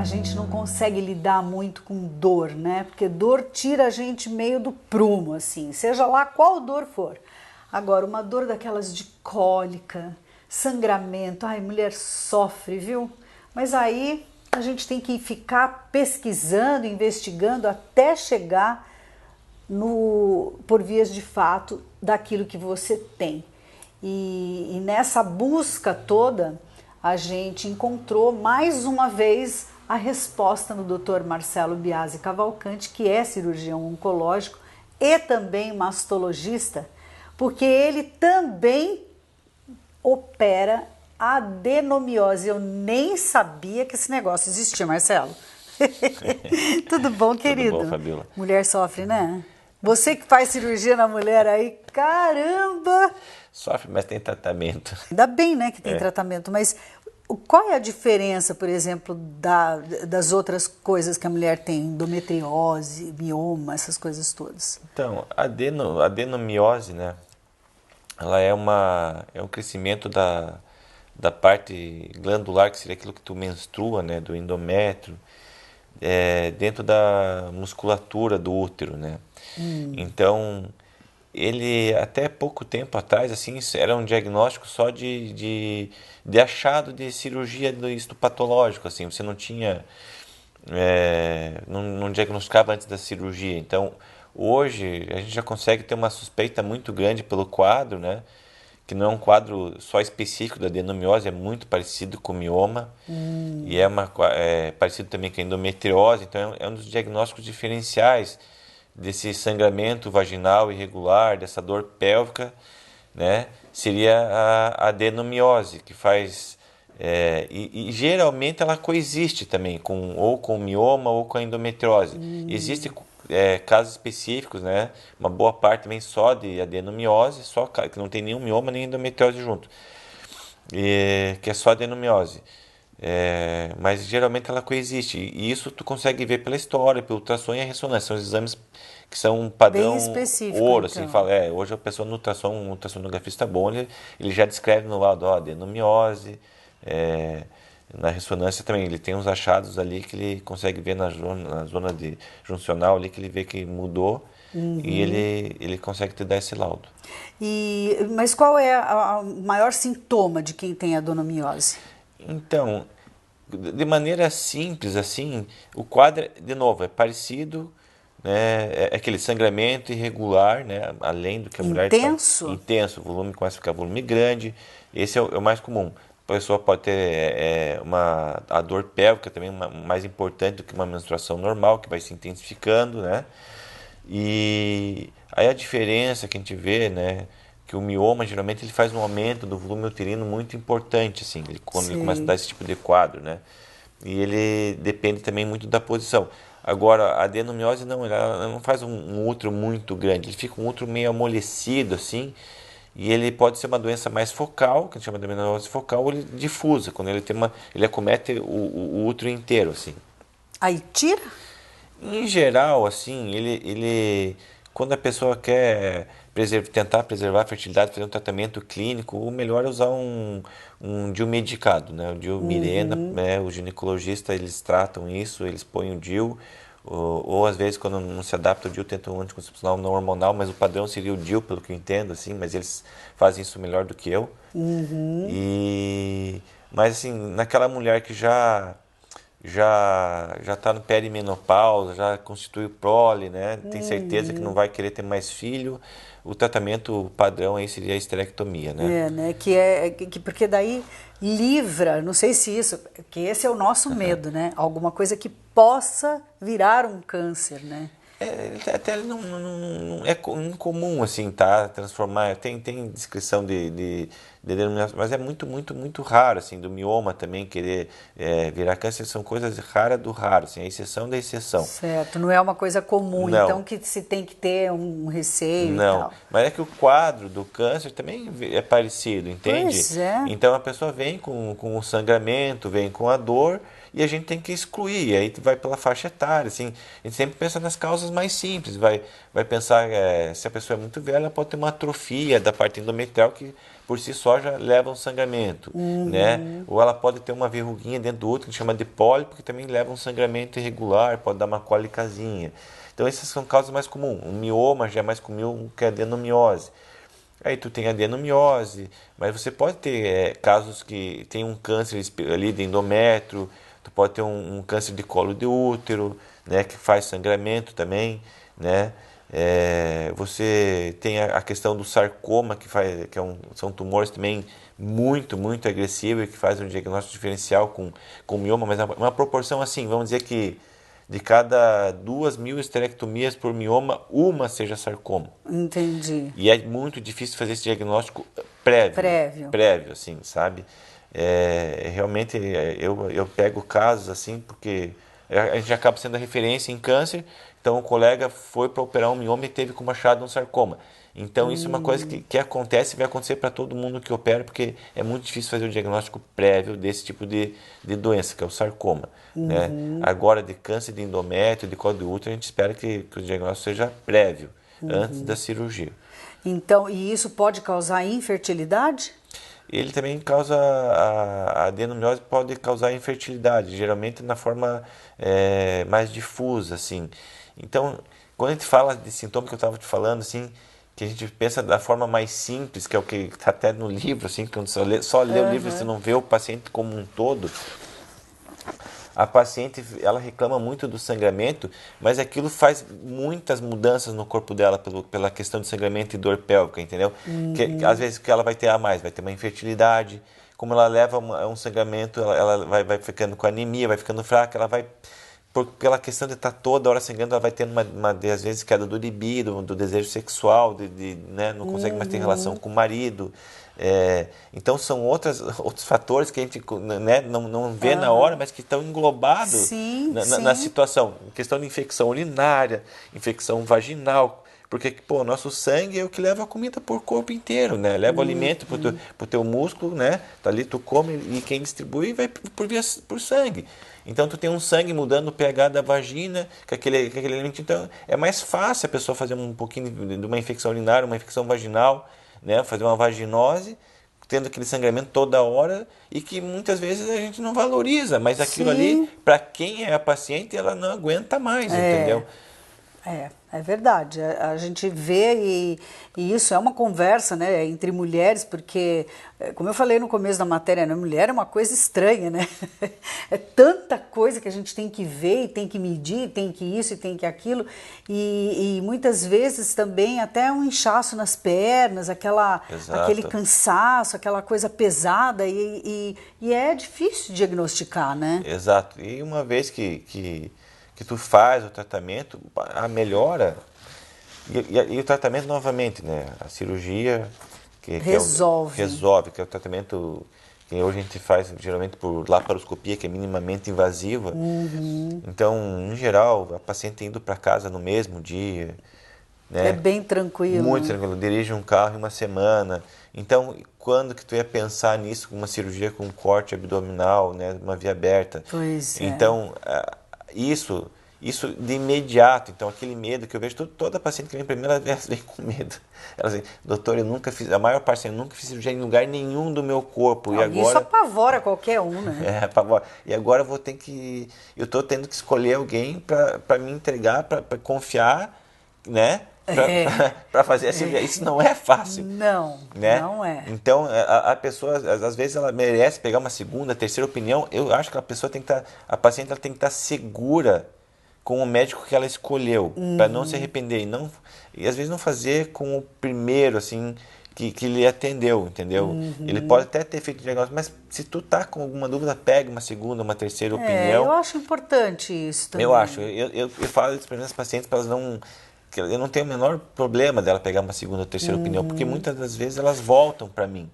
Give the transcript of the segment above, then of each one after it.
gente não consegue lidar muito com dor, né? Porque dor tira a gente meio do prumo, assim, seja lá qual dor for. Agora, uma dor daquelas de cólica, sangramento, ai, mulher sofre, viu? Mas aí a gente tem que ficar pesquisando, investigando até chegar por vias de fato daquilo que você tem. E nessa busca toda, a gente encontrou mais uma vez a resposta no Dr. Marcelo Biasi Cavalcante, que é cirurgião oncológico e também mastologista, porque ele também opera adenomiose. Eu nem sabia que esse negócio existia, Marcelo. Tudo bom, querido? Tudo bom, Fabiola? Mulher sofre, né? Você que faz cirurgia na mulher aí, caramba! Sofre, mas tem tratamento. Ainda bem, né, que tem tratamento, mas qual é a diferença, por exemplo, das outras coisas que a mulher tem? Endometriose, mioma, essas coisas todas. Então, a adenomiose, né? Ela é um crescimento da parte glandular, que seria aquilo que tu menstrua, né? Do endométrio, dentro da musculatura do útero, né? Então, ele até pouco tempo atrás, assim, era um diagnóstico só de achado de cirurgia do histopatológico, assim, você não tinha, não diagnosticava antes da cirurgia. Então, hoje a gente já consegue ter uma suspeita muito grande pelo quadro, né? Que não é um quadro só específico da adenomiose, é muito parecido com o mioma e é parecido também com a endometriose, então é um dos diagnósticos diferenciais desse sangramento vaginal irregular, dessa dor pélvica, né? Seria a adenomiose, que faz... e geralmente ela coexiste também ou com o mioma ou com a endometriose. Existem casos específicos, né? Uma boa parte também só de adenomiose, só que não tem nenhum mioma nem endometriose junto, que é só adenomiose. Mas geralmente ela coexiste, e isso tu consegue ver pela história, pelo ultrassom e a ressonância. São os exames que são um padrão Bem específico, ouro, então. assim, fala, hoje a pessoa no ultrassom, um ultrassonografista bom, ele já descreve no lado, adenomiose, na ressonância também, ele tem uns achados ali que ele consegue ver na zona de juncional ali, que ele vê que mudou, e ele consegue te dar esse laudo. Mas qual é o maior sintoma de quem tem adenomiose? Então, de maneira simples, assim, o quadro, de novo, é parecido, né? É aquele sangramento irregular, né? Além do que a mulher está Intenso? intenso, o volume começa a ficar volume grande. Esse é o mais comum. A pessoa pode ter a dor pélvica também mais importante do que uma menstruação normal, que vai se intensificando, né? E aí a diferença que a gente vê, né, que o mioma geralmente ele faz um aumento do volume uterino muito importante, assim, quando ele começa a dar esse tipo de quadro, né? E ele depende também muito da posição. Agora, a adenomiose não, ela não faz um útero muito grande, ele fica um útero meio amolecido, assim, e ele pode ser uma doença mais focal, que a gente chama de adenomiose focal, ou difusa, quando ele acomete o útero inteiro, assim. Aí tira? Em geral, assim, quando a pessoa quer tentar preservar a fertilidade, fazer um tratamento clínico, o melhor é usar um DIU medicado, né? O DIU Mirena, né? O ginecologista, eles tratam isso, eles põem o DIU, ou às vezes quando não se adapta o DIU, tentam um anticoncepcional não hormonal, mas o padrão seria o DIU, pelo que eu entendo, assim, mas eles fazem isso melhor do que eu. Mas assim, naquela mulher que já está no perimenopausa, já constitui prole, né? Tem certeza que não vai querer ter mais filho. O tratamento padrão aí seria a esterectomia, né? Né? Porque daí livra, não sei se isso, que esse é o nosso medo, né? Alguma coisa que possa virar um câncer, né? Até não é incomum assim, tá? Transformar, tem descrição de denominação, mas é muito raro, assim, do mioma também querer virar câncer, são coisas raras do raro, assim, a exceção da exceção. Certo, não é uma coisa comum, Não. então que se tem que ter um receio e Não, tal. mas é que o quadro do câncer também é parecido, entende? Pois é. Então a pessoa vem com o sangramento, vem com a dor e a gente tem que excluir. E aí tu vai pela faixa etária, assim. A gente sempre pensa nas causas mais simples. Vai pensar, se a pessoa é muito velha, ela pode ter uma atrofia da parte endometrial que por si só já leva um sangramento, né? Ou ela pode ter uma verruguinha dentro do útero, que chama de pólipo, que também leva um sangramento irregular, pode dar uma cólicazinha. Então essas são causas mais comuns. O mioma já é mais comum que a adenomiose. Aí tu tem adenomiose, mas você pode ter casos que tem um câncer ali de endométrio, tu pode ter um câncer de colo de útero, né, que faz sangramento também, né? Você tem a questão do sarcoma, são tumores também muito, muito agressivos e que fazem um diagnóstico diferencial com mioma, mas uma proporção assim, vamos dizer que de cada 2.000 esterectomias por mioma, uma seja sarcoma. Entendi. E é muito difícil fazer esse diagnóstico prévio, assim, sabe? Realmente eu pego casos assim, porque a gente acaba sendo a referência em câncer, então o colega foi para operar um mioma e teve como achado um sarcoma. Então isso é uma coisa que acontece e vai acontecer para todo mundo que opera, porque é muito difícil fazer o diagnóstico prévio desse tipo de doença, que é o sarcoma. Né? Agora, de câncer de endométrio, de colo de útero, a gente espera que o diagnóstico seja prévio, antes da cirurgia. Então, e isso pode causar infertilidade? Ele também causa, a adenomiose pode causar infertilidade, geralmente na forma mais difusa, assim. Então, quando a gente fala de sintoma que eu estava te falando, assim, que a gente pensa da forma mais simples, que é o que está até no livro, assim, quando só lê o livro, você não vê o paciente como um todo. A paciente, ela reclama muito do sangramento, mas aquilo faz muitas mudanças no corpo dela pela questão de sangramento e dor pélvica, entendeu? Que às vezes que ela vai ter a mais, vai ter uma infertilidade, como ela leva um sangramento, ela vai ficando com anemia, vai ficando fraca, ela vai pela questão de estar toda hora sangrando, ela vai tendo às vezes queda do libido, do desejo sexual, né, não consegue mais ter relação com o marido. Então são outros fatores que a gente, né, não vê na hora, mas que estão englobados na situação. Questão de infecção urinária, infecção vaginal, porque o nosso sangue é o que leva a comida por corpo inteiro, né? Leva o alimento pro teu músculo, né? Tá ali, tu come e quem distribui vai por sangue. Então tu tem um sangue mudando o pH da vagina, com aquele alimento. Então é mais fácil a pessoa fazer um pouquinho de uma infecção urinária, uma infecção vaginal, né? Fazer uma vaginose, tendo aquele sangramento toda hora e que muitas vezes a gente não valoriza, mas aquilo ali, para quem é a paciente, ela não aguenta mais, entendeu? É verdade. A gente vê e isso é uma conversa, né, entre mulheres, porque, como eu falei no começo da matéria, né, mulher é uma coisa estranha, né? É tanta coisa que a gente tem que ver e tem que medir, tem que isso e tem que aquilo, e muitas vezes também até um inchaço nas pernas, aquele cansaço, aquela coisa pesada, e é difícil diagnosticar, né? Exato. E uma vez que tu faz o tratamento, a melhora e o tratamento novamente, né? A cirurgia resolve, que é o tratamento que hoje a gente faz geralmente por laparoscopia, que é minimamente invasiva. Então, em geral, a paciente indo para casa no mesmo dia, né? É bem tranquilo. Muito tranquilo. Dirige um carro em uma semana. Então, quando que tu ia pensar nisso, com uma cirurgia com corte abdominal, né? Uma via aberta? Pois é. Então, isso de imediato. Então, aquele medo que eu vejo, toda paciente que vem para mim, ela vem com medo. Ela diz, doutor, a maior parte, eu nunca fiz cirurgia em lugar nenhum do meu corpo. Não, e agora isso apavora qualquer um, né? Apavora. E agora eu estou tendo que escolher alguém para me entregar, para confiar, né? Para fazer a cirurgia. Isso não é fácil. Não, né? Não é. Então, a pessoa, às vezes, ela merece pegar uma segunda, terceira opinião. Eu acho que a paciente ela tem que estar segura com o médico que ela escolheu, para não se arrepender e às vezes não fazer com o primeiro, assim, que lhe atendeu, entendeu? Ele pode até ter feito o diagnóstico, mas se tu tá com alguma dúvida, pega uma segunda, uma terceira opinião. Eu acho importante isso também. Eu acho. Eu falo isso para as minhas pacientes, para elas não... Eu não tenho o menor problema dela pegar uma segunda ou terceira opinião, porque muitas das vezes elas voltam para mim,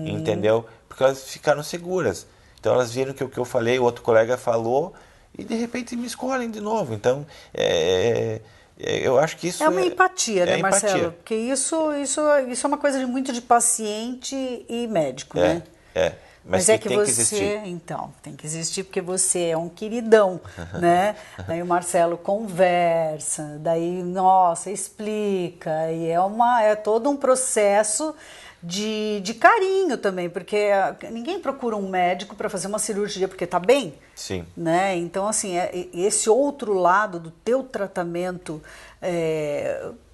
entendeu? Porque elas ficaram seguras. Então elas viram que o que eu falei, o outro colega falou, e de repente me escolhem de novo. Então, eu acho que isso é uma empatia, né, Marcelo? Empatia. Porque isso é uma coisa muito de paciente e médico, né? Mas é que tem você, que existir. então, tem que existir porque você é um queridão, né? Daí o Marcelo conversa, daí, nossa, explica, e é todo um processo de carinho também, porque ninguém procura um médico para fazer uma cirurgia porque tá bem. Sim. Né? Então, assim, esse outro lado do teu tratamento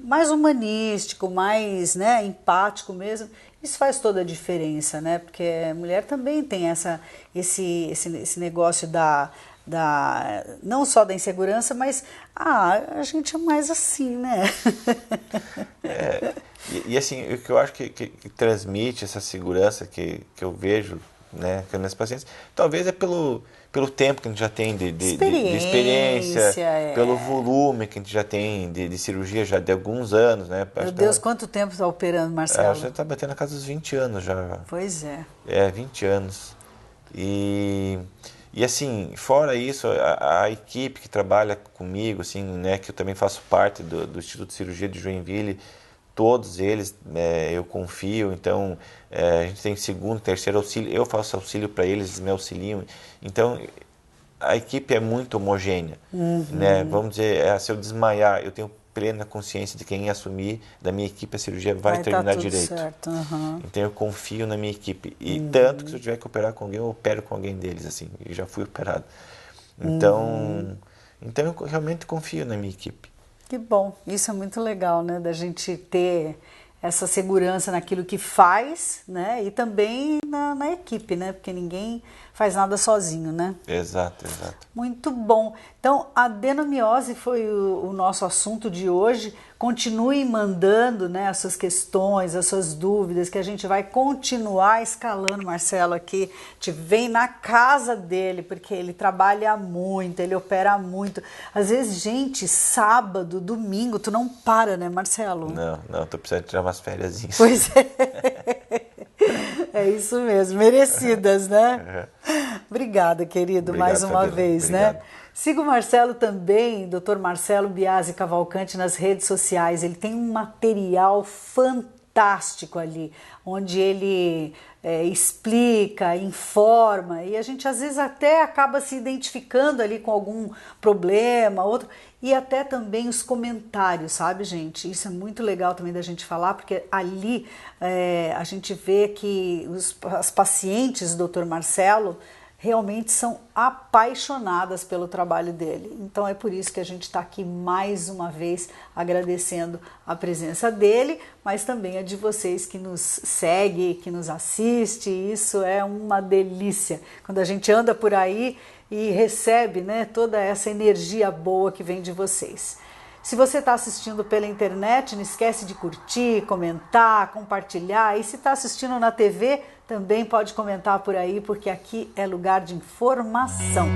mais humanístico, mais, né, empático mesmo, isso faz toda a diferença, né? Porque a mulher também tem esse negócio não só da insegurança, mas a gente é mais assim, né? E assim, o que eu acho que transmite essa segurança que eu vejo, né, com as minhas pacientes, talvez é pelo tempo que a gente já tem de experiência, pelo volume que a gente já tem de cirurgia já de alguns anos, né? Meu Deus, quanto tempo está operando, Marcelo? Já está batendo na casa dos 20 anos já. Pois é. 20 anos. E assim, fora isso, a equipe que trabalha comigo, assim, né, que eu também faço parte do Instituto de Cirurgia de Joinville, todos eles eu confio, então a gente tem segundo, terceiro auxílio, eu faço auxílio para eles, eles me auxiliam, então a equipe é muito homogênea, né? Vamos dizer, se eu desmaiar, eu tenho plena consciência de quem assumir da minha equipe a cirurgia vai terminar tudo direito. Certo. Então eu confio na minha equipe, e tanto que se eu tiver que operar com alguém, eu opero com alguém deles, assim, e já fui operado. Então eu realmente confio na minha equipe. Que bom, isso é muito legal, né, da gente ter essa segurança naquilo que faz, né, e também na equipe, né, porque ninguém faz nada sozinho, né? Exato. Muito bom. Então, a adenomiose foi o nosso assunto de hoje. Continue mandando, né, as suas questões, as suas dúvidas, que a gente vai continuar escalando, Marcelo, aqui. Te vem na casa dele, porque ele trabalha muito, ele opera muito. Às vezes, gente, sábado, domingo, tu não para, né, Marcelo? Não, tô precisando tirar umas férias. Pois é. É isso mesmo, merecidas, né? Obrigada, querido, Obrigado, mais uma Fabiana. vez, Obrigado. né? Siga o Marcelo também, Dr. Marcelo Biasi Cavalcante, nas redes sociais. Ele tem um material fantástico ali, onde ele explica, informa, e a gente às vezes até acaba se identificando ali com algum problema, outro, e até também os comentários, sabe, gente? Isso é muito legal também da gente falar, porque ali a gente vê que as pacientes do Dr. Marcelo realmente são apaixonadas pelo trabalho dele. Então é por isso que a gente está aqui mais uma vez agradecendo a presença dele, mas também a de vocês que nos segue, que nos assiste. Isso é uma delícia quando a gente anda por aí e recebe, né, toda essa energia boa que vem de vocês. Se você está assistindo pela internet, não esquece de curtir, comentar, compartilhar. E se está assistindo na TV, também pode comentar por aí, porque aqui é lugar de informação.